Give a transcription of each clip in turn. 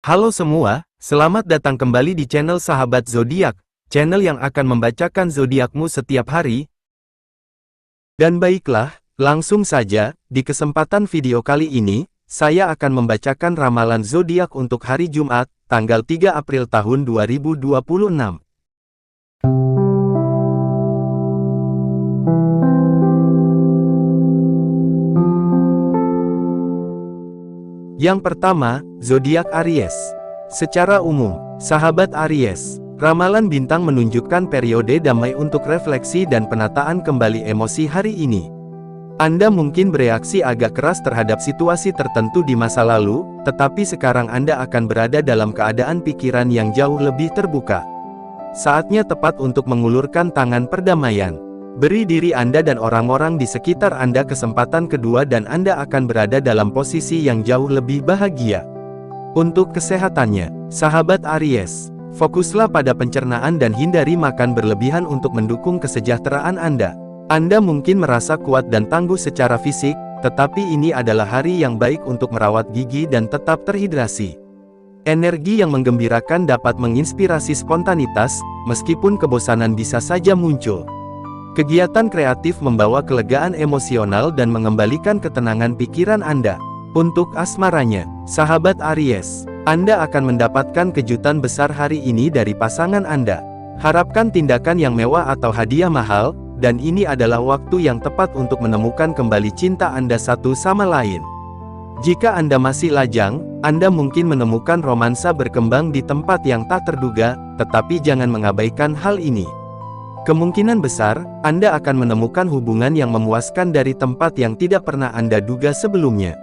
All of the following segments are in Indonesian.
Halo semua, selamat datang kembali di channel Sahabat Zodiak, channel yang akan membacakan zodiakmu setiap hari. Dan baiklah, langsung saja, di kesempatan video kali ini, saya akan membacakan ramalan zodiak untuk hari Jumat, tanggal 3 April tahun 2026. Yang pertama, zodiak Aries. Secara umum, sahabat Aries, ramalan bintang menunjukkan periode damai untuk refleksi dan penataan kembali emosi hari ini. Anda mungkin bereaksi agak keras terhadap situasi tertentu di masa lalu, tetapi sekarang Anda akan berada dalam keadaan pikiran yang jauh lebih terbuka. Saatnya tepat untuk mengulurkan tangan perdamaian. Beri diri Anda dan orang-orang di sekitar Anda kesempatan kedua dan Anda akan berada dalam posisi yang jauh lebih bahagia. Untuk kesehatannya, sahabat Aries, fokuslah pada pencernaan dan hindari makan berlebihan untuk mendukung kesejahteraan Anda. Anda mungkin merasa kuat dan tangguh secara fisik, tetapi ini adalah hari yang baik untuk merawat gigi dan tetap terhidrasi. Energi yang menggembirakan dapat menginspirasi spontanitas, meskipun kebosanan bisa saja muncul. Kegiatan kreatif membawa kelegaan emosional dan mengembalikan ketenangan pikiran Anda. Untuk asmaranya, sahabat Aries, Anda akan mendapatkan kejutan besar hari ini dari pasangan Anda. Harapkan tindakan yang mewah atau hadiah mahal, dan ini adalah waktu yang tepat untuk menemukan kembali cinta Anda satu sama lain. Jika Anda masih lajang, Anda mungkin menemukan romansa berkembang di tempat yang tak terduga, tetapi jangan mengabaikan hal ini. Kemungkinan besar, Anda akan menemukan hubungan yang memuaskan dari tempat yang tidak pernah Anda duga sebelumnya.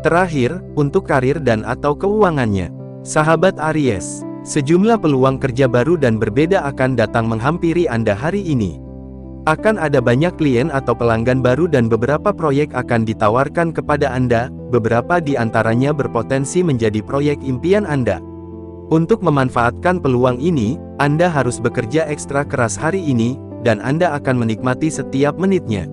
Terakhir, untuk karir dan atau keuangannya. Sahabat Aries, sejumlah peluang kerja baru dan berbeda akan datang menghampiri Anda hari ini. Akan ada banyak klien atau pelanggan baru dan beberapa proyek akan ditawarkan kepada Anda, beberapa di antaranya berpotensi menjadi proyek impian Anda. Untuk memanfaatkan peluang ini, Anda harus bekerja ekstra keras hari ini, dan Anda akan menikmati setiap menitnya.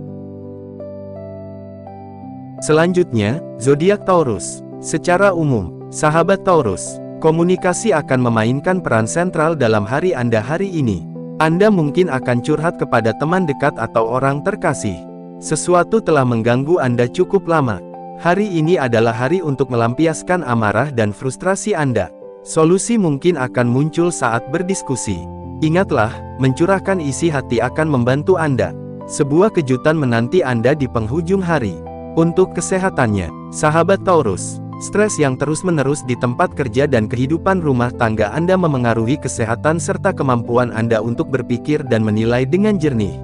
Selanjutnya, zodiak Taurus. Secara umum, sahabat Taurus, komunikasi akan memainkan peran sentral dalam hari Anda hari ini. Anda mungkin akan curhat kepada teman dekat atau orang terkasih. Sesuatu telah mengganggu Anda cukup lama. Hari ini adalah hari untuk melampiaskan amarah dan frustrasi Anda. Solusi mungkin akan muncul saat berdiskusi. Ingatlah, mencurahkan isi hati akan membantu Anda. Sebuah kejutan menanti Anda di penghujung hari. Untuk kesehatannya, sahabat Taurus, stres yang terus-menerus di tempat kerja dan kehidupan rumah tangga Anda memengaruhi kesehatan serta kemampuan Anda untuk berpikir dan menilai dengan jernih.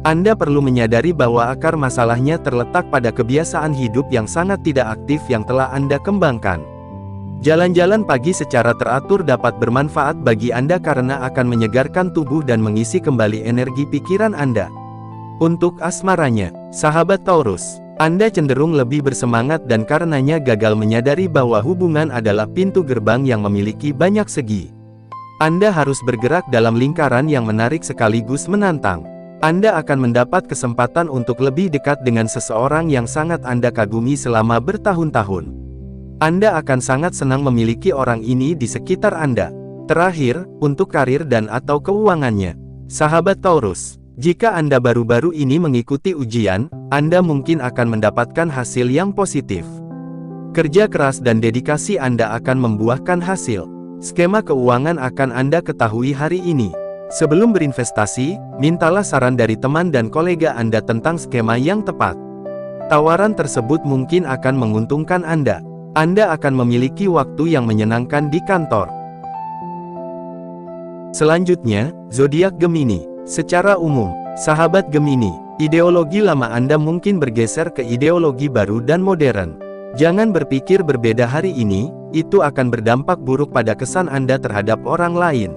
Anda perlu menyadari bahwa akar masalahnya terletak pada kebiasaan hidup yang sangat tidak aktif yang telah Anda kembangkan. Jalan-jalan pagi secara teratur dapat bermanfaat bagi Anda karena akan menyegarkan tubuh dan mengisi kembali energi pikiran Anda. Untuk asmaranya, sahabat Taurus, Anda cenderung lebih bersemangat dan karenanya gagal menyadari bahwa hubungan adalah pintu gerbang yang memiliki banyak segi. Anda harus bergerak dalam lingkaran yang menarik sekaligus menantang. Anda akan mendapat kesempatan untuk lebih dekat dengan seseorang yang sangat Anda kagumi selama bertahun-tahun. Anda akan sangat senang memiliki orang ini di sekitar Anda. Terakhir, untuk karir dan atau keuangannya. Sahabat Taurus, jika Anda baru-baru ini mengikuti ujian, Anda mungkin akan mendapatkan hasil yang positif. Kerja keras dan dedikasi Anda akan membuahkan hasil. Skema keuangan akan Anda ketahui hari ini. Sebelum berinvestasi, mintalah saran dari teman dan kolega Anda tentang skema yang tepat. Tawaran tersebut mungkin akan menguntungkan Anda. Anda akan memiliki waktu yang menyenangkan di kantor. Selanjutnya, zodiak Gemini. Secara umum, sahabat Gemini, ideologi lama Anda mungkin bergeser ke ideologi baru dan modern. Jangan berpikir berbeda hari ini, itu akan berdampak buruk pada kesan Anda terhadap orang lain.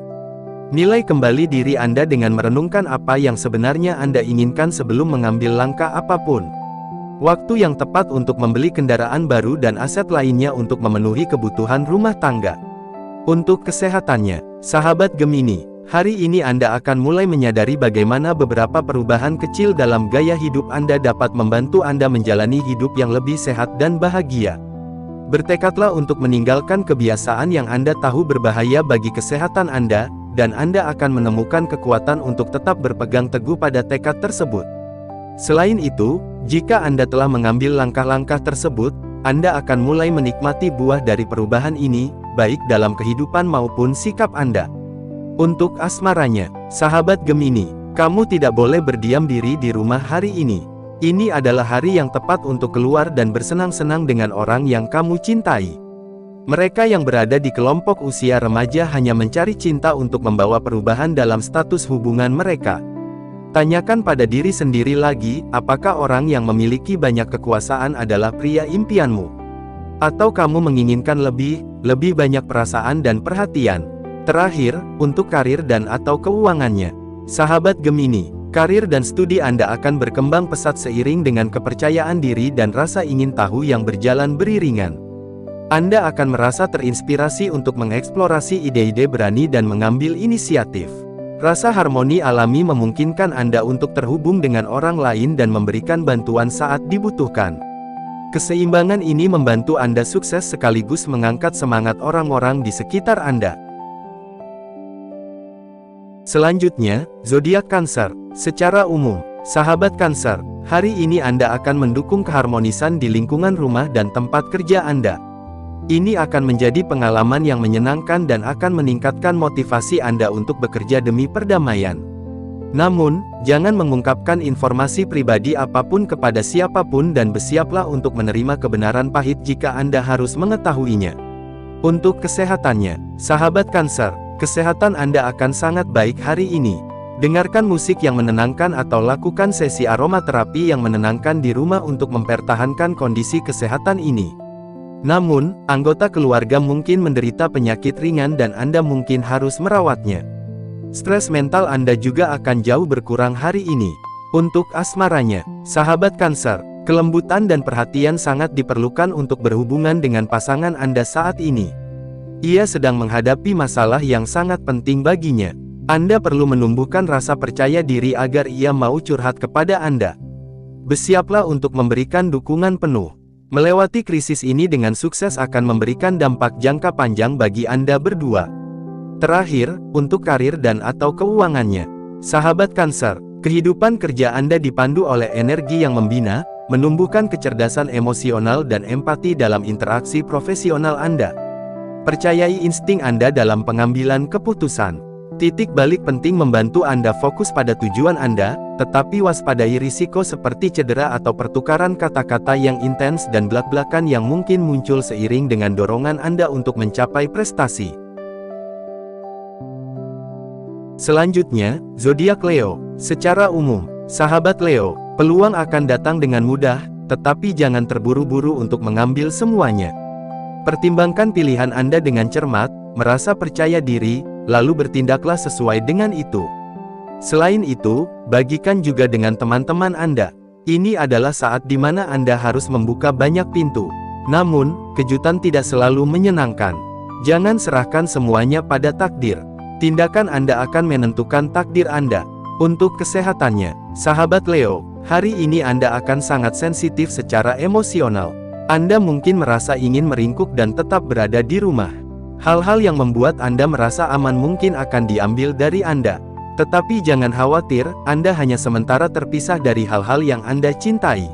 Nilai kembali diri Anda dengan merenungkan apa yang sebenarnya Anda inginkan sebelum mengambil langkah apapun. Waktu yang tepat untuk membeli kendaraan baru dan aset lainnya untuk memenuhi kebutuhan rumah tangga. Untuk kesehatannya, sahabat Gemini, hari ini Anda akan mulai menyadari bagaimana beberapa perubahan kecil dalam gaya hidup Anda dapat membantu Anda menjalani hidup yang lebih sehat dan bahagia. Bertekadlah untuk meninggalkan kebiasaan yang Anda tahu berbahaya bagi kesehatan Anda, dan Anda akan menemukan kekuatan untuk tetap berpegang teguh pada tekad tersebut. Selain itu, jika Anda telah mengambil langkah-langkah tersebut, Anda akan mulai menikmati buah dari perubahan ini, baik dalam kehidupan maupun sikap Anda. Untuk asmaranya, sahabat Gemini, kamu tidak boleh berdiam diri di rumah hari ini. Ini adalah hari yang tepat untuk keluar dan bersenang-senang dengan orang yang kamu cintai. Mereka yang berada di kelompok usia remaja hanya mencari cinta untuk membawa perubahan dalam status hubungan mereka. Tanyakan pada diri sendiri lagi, apakah orang yang memiliki banyak kekuasaan adalah pria impianmu? Atau kamu menginginkan lebih banyak perasaan dan perhatian? Terakhir, untuk karir dan atau keuangannya. Sahabat Gemini, karir dan studi Anda akan berkembang pesat seiring dengan kepercayaan diri dan rasa ingin tahu yang berjalan beriringan. Anda akan merasa terinspirasi untuk mengeksplorasi ide-ide berani dan mengambil inisiatif. Rasa harmoni alami memungkinkan Anda untuk terhubung dengan orang lain dan memberikan bantuan saat dibutuhkan. Keseimbangan ini membantu Anda sukses sekaligus mengangkat semangat orang-orang di sekitar Anda. Selanjutnya, zodiak Cancer. Secara umum, sahabat Cancer, hari ini Anda akan mendukung keharmonisan di lingkungan rumah dan tempat kerja Anda. Ini akan menjadi pengalaman yang menyenangkan dan akan meningkatkan motivasi Anda untuk bekerja demi perdamaian. Namun, jangan mengungkapkan informasi pribadi apapun kepada siapapun dan bersiaplah untuk menerima kebenaran pahit jika Anda harus mengetahuinya. Untuk kesehatannya, sahabat Cancer, kesehatan Anda akan sangat baik hari ini. Dengarkan musik yang menenangkan atau lakukan sesi aromaterapi yang menenangkan di rumah untuk mempertahankan kondisi kesehatan ini. Namun, anggota keluarga mungkin menderita penyakit ringan dan Anda mungkin harus merawatnya. Stres mental Anda juga akan jauh berkurang hari ini. Untuk asmaranya, sahabat Cancer, kelembutan dan perhatian sangat diperlukan untuk berhubungan dengan pasangan Anda saat ini. Ia sedang menghadapi masalah yang sangat penting baginya. Anda perlu menumbuhkan rasa percaya diri agar ia mau curhat kepada Anda. Bersiaplah untuk memberikan dukungan penuh. Melewati krisis ini dengan sukses akan memberikan dampak jangka panjang bagi Anda berdua. Terakhir, untuk karir dan atau keuangannya. Sahabat Cancer, kehidupan kerja Anda dipandu oleh energi yang membina, menumbuhkan kecerdasan emosional dan empati dalam interaksi profesional Anda. Percayai insting Anda dalam pengambilan keputusan. Titik balik penting membantu Anda fokus pada tujuan Anda, tetapi waspadai risiko seperti cedera atau pertukaran kata-kata yang intens dan blak-blakan yang mungkin muncul seiring dengan dorongan Anda untuk mencapai prestasi. Selanjutnya, zodiak Leo. Secara umum, sahabat Leo, peluang akan datang dengan mudah, tetapi jangan terburu-buru untuk mengambil semuanya. Pertimbangkan pilihan Anda dengan cermat, merasa percaya diri, lalu bertindaklah sesuai dengan itu. Selain itu, bagikan juga dengan teman-teman Anda. Ini adalah saat di mana Anda harus membuka banyak pintu. Namun, kejutan tidak selalu menyenangkan. Jangan serahkan semuanya pada takdir. Tindakan Anda akan menentukan takdir Anda. Untuk kesehatannya, sahabat Leo, hari ini Anda akan sangat sensitif secara emosional. Anda mungkin merasa ingin meringkuk dan tetap berada di rumah. Hal-hal yang membuat Anda merasa aman mungkin akan diambil dari Anda. Tetapi jangan khawatir, Anda hanya sementara terpisah dari hal-hal yang Anda cintai.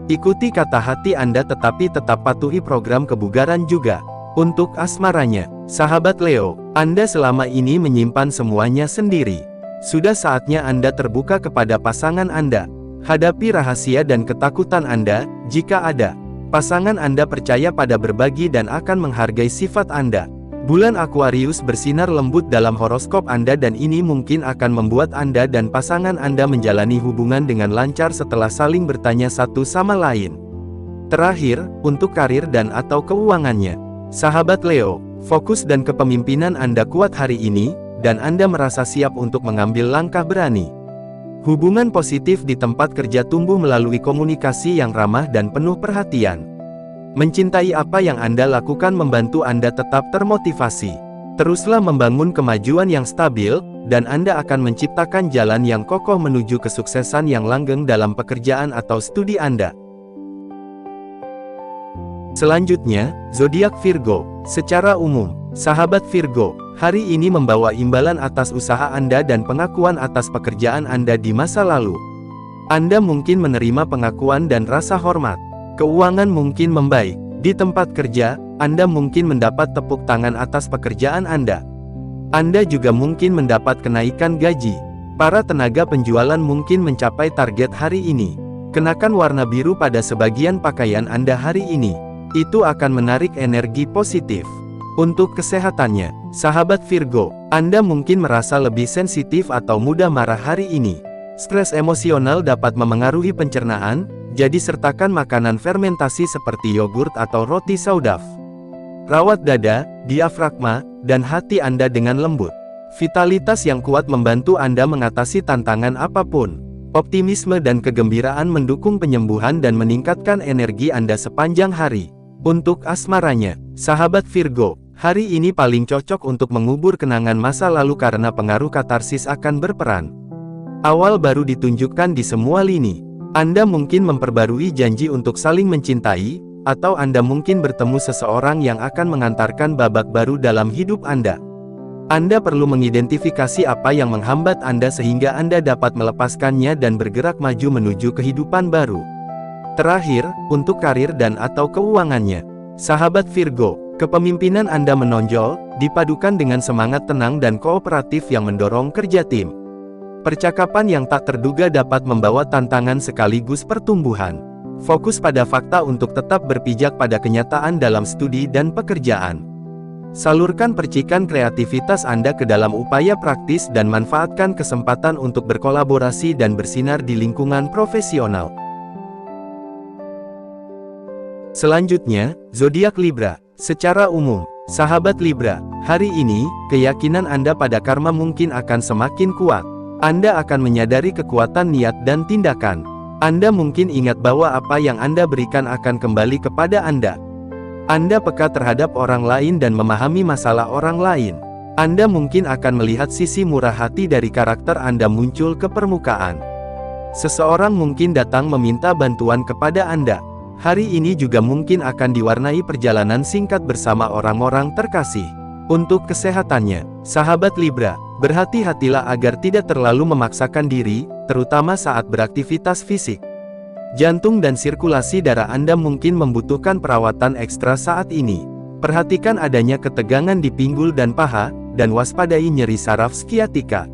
Ikuti kata hati Anda tetapi tetap patuhi program kebugaran juga. Untuk asmaranya, sahabat Leo, Anda selama ini menyimpan semuanya sendiri. Sudah saatnya Anda terbuka kepada pasangan Anda. Hadapi rahasia dan ketakutan Anda, jika ada. Pasangan Anda percaya pada berbagi dan akan menghargai sifat Anda. Bulan Aquarius bersinar lembut dalam horoskop Anda dan ini mungkin akan membuat Anda dan pasangan Anda menjalani hubungan dengan lancar setelah saling bertanya satu sama lain. Terakhir, untuk karir dan atau keuangannya. Sahabat Leo, fokus dan kepemimpinan Anda kuat hari ini, dan Anda merasa siap untuk mengambil langkah berani. Hubungan positif di tempat kerja tumbuh melalui komunikasi yang ramah dan penuh perhatian. Mencintai apa yang Anda lakukan membantu Anda tetap termotivasi. Teruslah membangun kemajuan yang stabil, dan Anda akan menciptakan jalan yang kokoh menuju kesuksesan yang langgeng dalam pekerjaan atau studi Anda. Selanjutnya, zodiak Virgo. Secara umum, sahabat Virgo, hari ini membawa imbalan atas usaha Anda dan pengakuan atas pekerjaan Anda di masa lalu. Anda mungkin menerima pengakuan dan rasa hormat. Keuangan mungkin membaik. Di tempat kerja, Anda mungkin mendapat tepuk tangan atas pekerjaan Anda. Anda juga mungkin mendapat kenaikan gaji. Para tenaga penjualan mungkin mencapai target hari ini. Kenakan warna biru pada sebagian pakaian Anda hari ini. Itu akan menarik energi positif. Untuk kesehatannya, sahabat Virgo, Anda mungkin merasa lebih sensitif atau mudah marah hari ini. Stres emosional dapat memengaruhi pencernaan, jadi sertakan makanan fermentasi seperti yogurt atau roti saudaf. Rawat dada, diafragma, dan hati Anda dengan lembut. Vitalitas yang kuat membantu Anda mengatasi tantangan apapun. Optimisme dan kegembiraan mendukung penyembuhan dan meningkatkan energi Anda sepanjang hari. Untuk asmaranya, sahabat Virgo, hari ini paling cocok untuk mengubur kenangan masa lalu karena pengaruh katarsis akan berperan. Awal baru ditunjukkan di semua lini. Anda mungkin memperbarui janji untuk saling mencintai, atau Anda mungkin bertemu seseorang yang akan mengantarkan babak baru dalam hidup Anda. Anda perlu mengidentifikasi apa yang menghambat Anda sehingga Anda dapat melepaskannya dan bergerak maju menuju kehidupan baru. Terakhir, untuk karir dan atau keuangannya. Sahabat Virgo, kepemimpinan Anda menonjol, dipadukan dengan semangat tenang dan kooperatif yang mendorong kerja tim. Percakapan yang tak terduga dapat membawa tantangan sekaligus pertumbuhan. Fokus pada fakta untuk tetap berpijak pada kenyataan dalam studi dan pekerjaan. Salurkan percikan kreativitas Anda ke dalam upaya praktis dan manfaatkan kesempatan untuk berkolaborasi dan bersinar di lingkungan profesional. Selanjutnya, zodiak Libra. Secara umum, sahabat Libra, hari ini, keyakinan Anda pada karma mungkin akan semakin kuat. Anda akan menyadari kekuatan niat dan tindakan. Anda mungkin ingat bahwa apa yang Anda berikan akan kembali kepada Anda. Anda peka terhadap orang lain dan memahami masalah orang lain. Anda mungkin akan melihat sisi murah hati dari karakter Anda muncul ke permukaan. Seseorang mungkin datang meminta bantuan kepada Anda. Hari ini juga mungkin akan diwarnai perjalanan singkat bersama orang-orang terkasih. Untuk kesehatannya, sahabat Libra, berhati-hatilah agar tidak terlalu memaksakan diri, terutama saat beraktivitas fisik. Jantung dan sirkulasi darah Anda mungkin membutuhkan perawatan ekstra saat ini. Perhatikan adanya ketegangan di pinggul dan paha, dan waspadai nyeri saraf skiatika.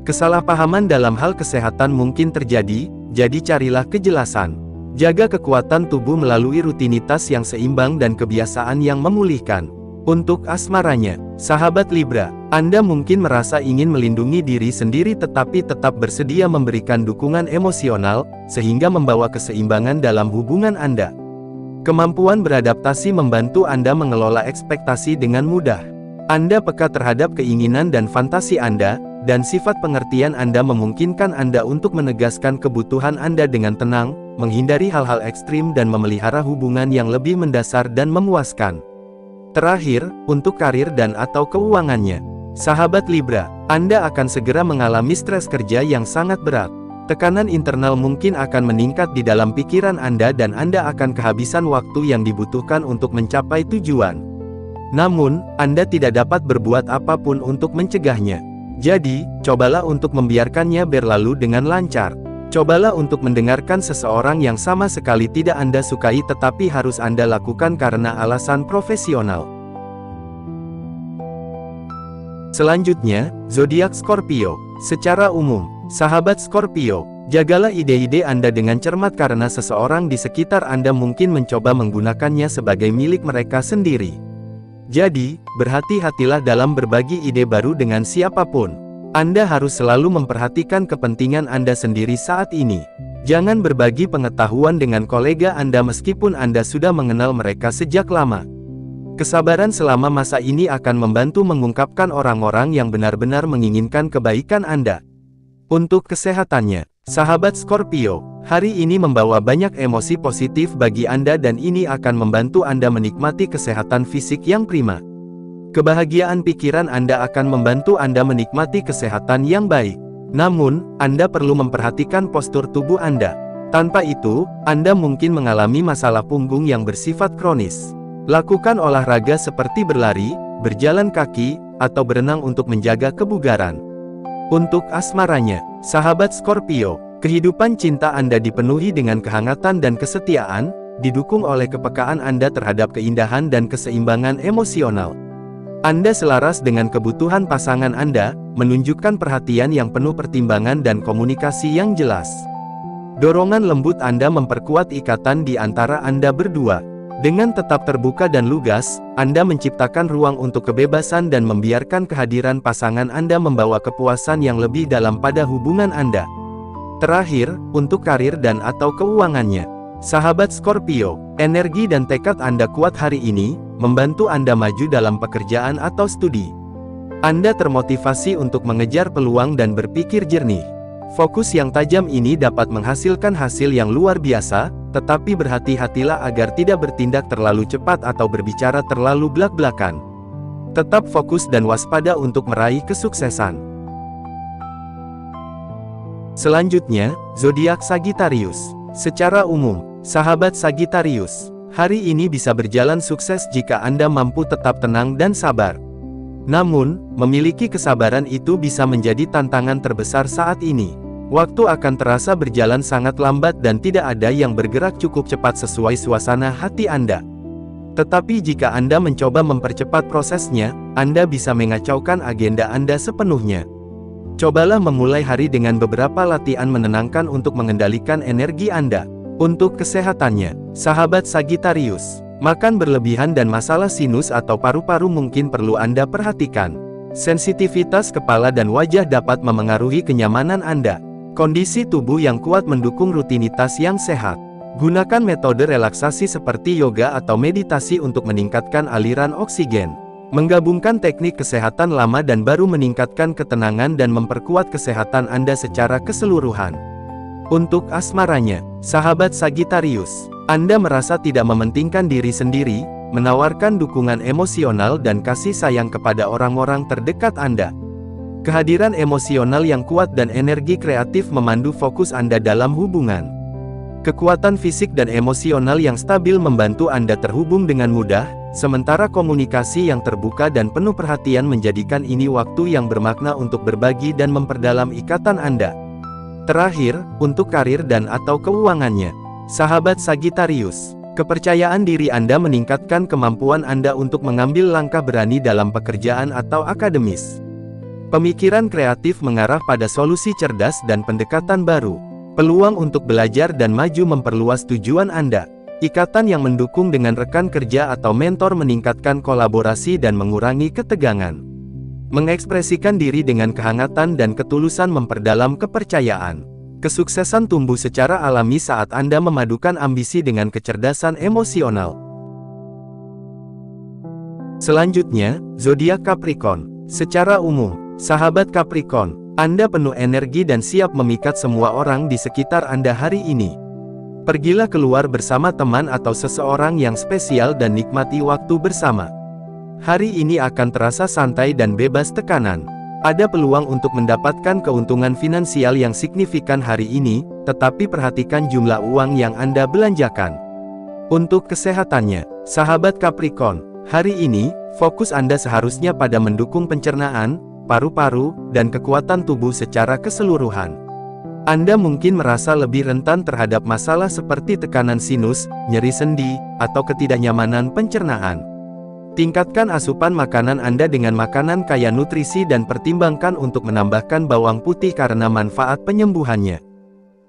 Kesalahpahaman dalam hal kesehatan mungkin terjadi, jadi carilah kejelasan. Jaga kekuatan tubuh melalui rutinitas yang seimbang dan kebiasaan yang memulihkan. Untuk asmaranya, sahabat Libra, Anda mungkin merasa ingin melindungi diri sendiri tetapi tetap bersedia memberikan dukungan emosional, sehingga membawa keseimbangan dalam hubungan Anda. Kemampuan beradaptasi membantu Anda mengelola ekspektasi dengan mudah. Anda peka terhadap keinginan dan fantasi Anda, dan sifat pengertian Anda memungkinkan Anda untuk menegaskan kebutuhan Anda dengan tenang, menghindari hal-hal ekstrim dan memelihara hubungan yang lebih mendasar dan memuaskan. Terakhir, untuk karir dan atau keuangannya. Sahabat Libra, Anda akan segera mengalami stres kerja yang sangat berat. Tekanan internal mungkin akan meningkat di dalam pikiran Anda dan Anda akan kehabisan waktu yang dibutuhkan untuk mencapai tujuan. Namun, Anda tidak dapat berbuat apapun untuk mencegahnya. Jadi, cobalah untuk membiarkannya berlalu dengan lancar. Cobalah untuk mendengarkan seseorang yang sama sekali tidak Anda sukai tetapi harus Anda lakukan karena alasan profesional. Selanjutnya, zodiak Scorpio. Secara umum, sahabat Scorpio, jagalah ide-ide Anda dengan cermat karena seseorang di sekitar Anda mungkin mencoba menggunakannya sebagai milik mereka sendiri. Jadi, berhati-hatilah dalam berbagi ide baru dengan siapapun. Anda harus selalu memperhatikan kepentingan Anda sendiri saat ini. Jangan berbagi pengetahuan dengan kolega Anda meskipun Anda sudah mengenal mereka sejak lama. Kesabaran selama masa ini akan membantu mengungkapkan orang-orang yang benar-benar menginginkan kebaikan Anda. Untuk kesehatannya, sahabat Scorpio, hari ini membawa banyak emosi positif bagi Anda dan ini akan membantu Anda menikmati kesehatan fisik yang prima. Kebahagiaan pikiran Anda akan membantu Anda menikmati kesehatan yang baik. Namun, Anda perlu memperhatikan postur tubuh Anda. Tanpa itu, Anda mungkin mengalami masalah punggung yang bersifat kronis. Lakukan olahraga seperti berlari, berjalan kaki, atau berenang untuk menjaga kebugaran. Untuk asmaranya, sahabat Scorpio, kehidupan cinta Anda dipenuhi dengan kehangatan dan kesetiaan, didukung oleh kepekaan Anda terhadap keindahan dan keseimbangan emosional. Anda selaras dengan kebutuhan pasangan Anda, menunjukkan perhatian yang penuh pertimbangan dan komunikasi yang jelas. Dorongan lembut Anda memperkuat ikatan di antara Anda berdua. Dengan tetap terbuka dan lugas, Anda menciptakan ruang untuk kebebasan dan membiarkan kehadiran pasangan Anda membawa kepuasan yang lebih dalam pada hubungan Anda. Terakhir, untuk karir dan atau keuangannya. Sahabat Scorpio, energi dan tekad Anda kuat hari ini, membantu Anda maju dalam pekerjaan atau studi. Anda termotivasi untuk mengejar peluang dan berpikir jernih. Fokus yang tajam ini dapat menghasilkan hasil yang luar biasa, tetapi berhati-hatilah agar tidak bertindak terlalu cepat atau berbicara terlalu blak-blakan. Tetap fokus dan waspada untuk meraih kesuksesan. Selanjutnya, zodiak Sagittarius. Secara umum, sahabat Sagittarius, hari ini bisa berjalan sukses jika Anda mampu tetap tenang dan sabar. Namun, memiliki kesabaran itu bisa menjadi tantangan terbesar saat ini. Waktu akan terasa berjalan sangat lambat dan tidak ada yang bergerak cukup cepat sesuai suasana hati Anda. Tetapi jika Anda mencoba mempercepat prosesnya, Anda bisa mengacaukan agenda Anda sepenuhnya. Cobalah memulai hari dengan beberapa latihan menenangkan untuk mengendalikan energi Anda. Untuk kesehatannya, sahabat Sagittarius, makan berlebihan dan masalah sinus atau paru-paru mungkin perlu Anda perhatikan. Sensitivitas kepala dan wajah dapat memengaruhi kenyamanan Anda. Kondisi tubuh yang kuat mendukung rutinitas yang sehat. Gunakan metode relaksasi seperti yoga atau meditasi untuk meningkatkan aliran oksigen. Menggabungkan teknik kesehatan lama dan baru meningkatkan ketenangan dan memperkuat kesehatan Anda secara keseluruhan. Untuk asmaranya, sahabat Sagittarius, Anda merasa tidak mementingkan diri sendiri, menawarkan dukungan emosional dan kasih sayang kepada orang-orang terdekat Anda. Kehadiran emosional yang kuat dan energi kreatif memandu fokus Anda dalam hubungan. Kekuatan fisik dan emosional yang stabil membantu Anda terhubung dengan mudah, sementara komunikasi yang terbuka dan penuh perhatian menjadikan ini waktu yang bermakna untuk berbagi dan memperdalam ikatan Anda. Terakhir, untuk karir dan atau keuangannya. Sahabat Sagittarius, kepercayaan diri Anda meningkatkan kemampuan Anda untuk mengambil langkah berani dalam pekerjaan atau akademis. Pemikiran kreatif mengarah pada solusi cerdas dan pendekatan baru. Peluang untuk belajar dan maju memperluas tujuan Anda. Ikatan yang mendukung dengan rekan kerja atau mentor meningkatkan kolaborasi dan mengurangi ketegangan. Mengekspresikan diri dengan kehangatan dan ketulusan memperdalam kepercayaan. Kesuksesan tumbuh secara alami saat Anda memadukan ambisi dengan kecerdasan emosional. Selanjutnya, zodiak Capricorn. Secara umum, sahabat Capricorn, Anda penuh energi dan siap memikat semua orang di sekitar Anda hari ini. Pergilah keluar bersama teman atau seseorang yang spesial dan nikmati waktu bersama. Hari ini akan terasa santai dan bebas tekanan. Ada peluang untuk mendapatkan keuntungan finansial yang signifikan hari ini, tetapi perhatikan jumlah uang yang Anda belanjakan. Untuk kesehatannya, sahabat Capricorn, hari ini, fokus Anda seharusnya pada mendukung pencernaan, paru-paru, dan kekuatan tubuh secara keseluruhan. Anda mungkin merasa lebih rentan terhadap masalah seperti tekanan sinus, nyeri sendi, atau ketidaknyamanan pencernaan. Tingkatkan asupan makanan Anda dengan makanan kaya nutrisi dan pertimbangkan untuk menambahkan bawang putih karena manfaat penyembuhannya.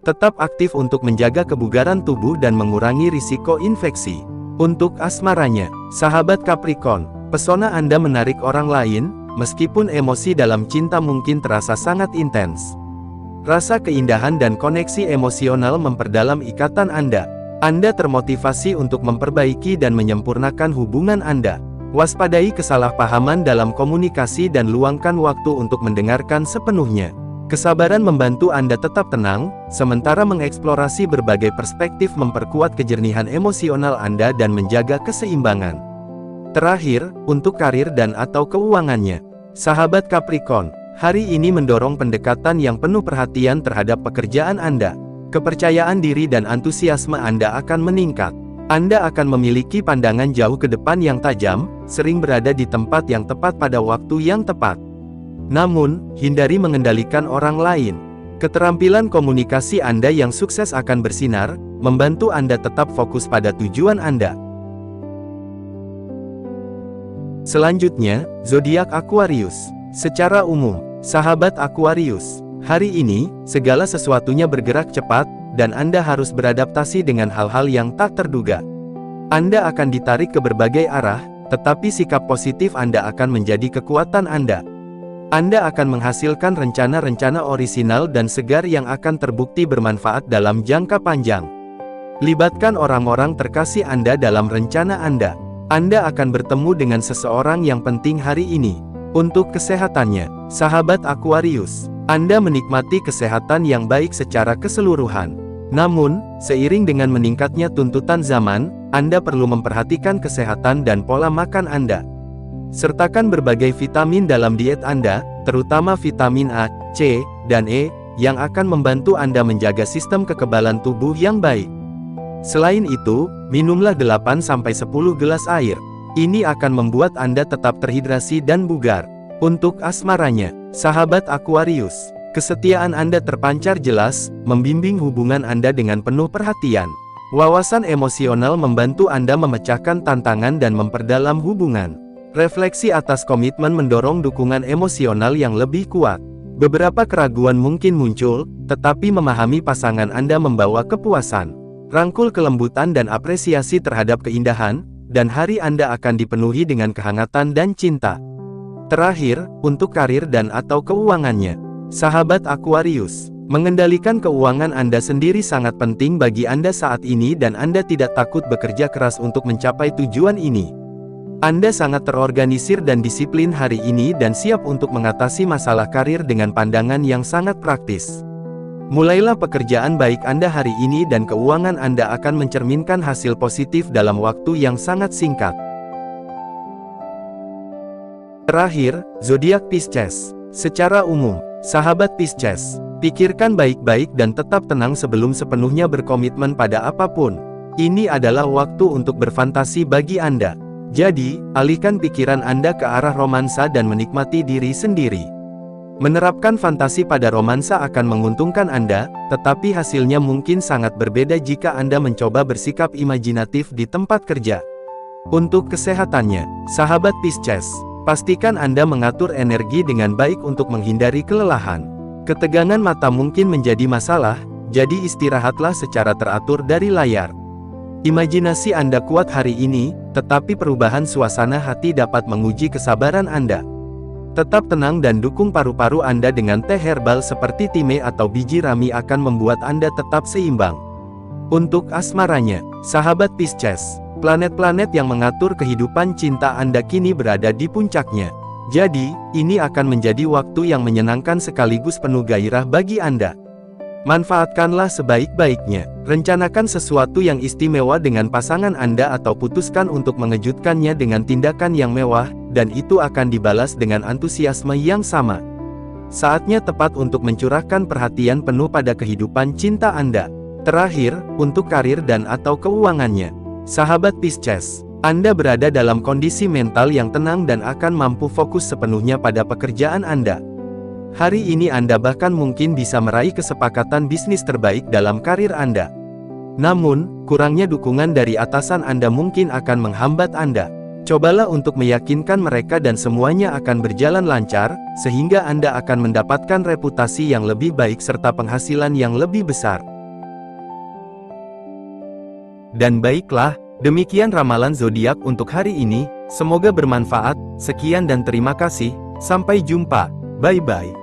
Tetap aktif untuk menjaga kebugaran tubuh dan mengurangi risiko infeksi. Untuk asmaranya, sahabat Capricorn, pesona Anda menarik orang lain, meskipun emosi dalam cinta mungkin terasa sangat intens. Rasa keindahan dan koneksi emosional memperdalam ikatan Anda. Anda termotivasi untuk memperbaiki dan menyempurnakan hubungan Anda. Waspadai kesalahpahaman dalam komunikasi dan luangkan waktu untuk mendengarkan sepenuhnya. Kesabaran membantu Anda tetap tenang, sementara mengeksplorasi berbagai perspektif memperkuat kejernihan emosional Anda dan menjaga keseimbangan. Terakhir, untuk karir dan atau keuangannya. Sahabat Capricorn, hari ini mendorong pendekatan yang penuh perhatian terhadap pekerjaan Anda. Kepercayaan diri dan antusiasme Anda akan meningkat. Anda akan memiliki pandangan jauh ke depan yang tajam, sering berada di tempat yang tepat pada waktu yang tepat. Namun, hindari mengendalikan orang lain. Keterampilan komunikasi Anda yang sukses akan bersinar, membantu Anda tetap fokus pada tujuan Anda. Selanjutnya, zodiak Aquarius. Secara umum, sahabat Aquarius, hari ini, segala sesuatunya bergerak cepat, dan Anda harus beradaptasi dengan hal-hal yang tak terduga. Anda akan ditarik ke berbagai arah, tetapi sikap positif Anda akan menjadi kekuatan Anda. Anda akan menghasilkan rencana-rencana orisinal dan segar yang akan terbukti bermanfaat dalam jangka panjang. Libatkan orang-orang terkasih Anda dalam rencana Anda. Anda akan bertemu dengan seseorang yang penting hari ini. Untuk kesehatannya, sahabat Aquarius, Anda menikmati kesehatan yang baik secara keseluruhan. Namun, seiring dengan meningkatnya tuntutan zaman, Anda perlu memperhatikan kesehatan dan pola makan Anda. Sertakan berbagai vitamin dalam diet Anda, terutama vitamin A, C, dan E, yang akan membantu Anda menjaga sistem kekebalan tubuh yang baik. Selain itu, minumlah 8-10 gelas air. Ini akan membuat Anda tetap terhidrasi dan bugar. Untuk asmaranya, sahabat Aquarius, kesetiaan Anda terpancar jelas, membimbing hubungan Anda dengan penuh perhatian. Wawasan emosional membantu Anda memecahkan tantangan dan memperdalam hubungan. Refleksi atas komitmen mendorong dukungan emosional yang lebih kuat. Beberapa keraguan mungkin muncul, tetapi memahami pasangan Anda membawa kepuasan. Rangkul kelembutan dan apresiasi terhadap keindahan, dan hari Anda akan dipenuhi dengan kehangatan dan cinta. Terakhir, untuk karir dan atau keuangannya. Sahabat Aquarius, mengendalikan keuangan Anda sendiri sangat penting bagi Anda saat ini dan Anda tidak takut bekerja keras untuk mencapai tujuan ini. Anda sangat terorganisir dan disiplin hari ini dan siap untuk mengatasi masalah karir dengan pandangan yang sangat praktis. Mulailah pekerjaan baik Anda hari ini dan keuangan Anda akan mencerminkan hasil positif dalam waktu yang sangat singkat. Terakhir, zodiak Pisces. Secara umum, sahabat Pisces, pikirkan baik-baik dan tetap tenang sebelum sepenuhnya berkomitmen pada apapun. Ini adalah waktu untuk berfantasi bagi Anda. Jadi, alihkan pikiran Anda ke arah romansa dan menikmati diri sendiri. Menerapkan fantasi pada romansa akan menguntungkan Anda, tetapi hasilnya mungkin sangat berbeda jika Anda mencoba bersikap imajinatif di tempat kerja. Untuk kesehatannya, sahabat Pisces, pastikan Anda mengatur energi dengan baik untuk menghindari kelelahan. Ketegangan mata mungkin menjadi masalah, jadi istirahatlah secara teratur dari layar. Imajinasi Anda kuat hari ini, tetapi perubahan suasana hati dapat menguji kesabaran Anda. Tetap tenang dan dukung paru-paru Anda dengan teh herbal seperti time atau biji rami akan membuat Anda tetap seimbang. Untuk asmaranya, sahabat Pisces, planet-planet yang mengatur kehidupan cinta Anda kini berada di puncaknya. Jadi, ini akan menjadi waktu yang menyenangkan sekaligus penuh gairah bagi Anda. Manfaatkanlah sebaik-baiknya. Rencanakan sesuatu yang istimewa dengan pasangan Anda atau putuskan untuk mengejutkannya dengan tindakan yang mewah, dan itu akan dibalas dengan antusiasme yang sama. Saatnya tepat untuk mencurahkan perhatian penuh pada kehidupan cinta Anda. Terakhir, untuk karir dan atau keuangannya. Sahabat Pisces, Anda berada dalam kondisi mental yang tenang dan akan mampu fokus sepenuhnya pada pekerjaan Anda. Hari ini Anda bahkan mungkin bisa meraih kesepakatan bisnis terbaik dalam karir Anda. Namun, kurangnya dukungan dari atasan Anda mungkin akan menghambat Anda. Cobalah untuk meyakinkan mereka dan semuanya akan berjalan lancar, sehingga Anda akan mendapatkan reputasi yang lebih baik serta penghasilan yang lebih besar. Dan baiklah, demikian ramalan zodiak untuk hari ini, semoga bermanfaat. Sekian dan terima kasih, sampai jumpa, bye-bye.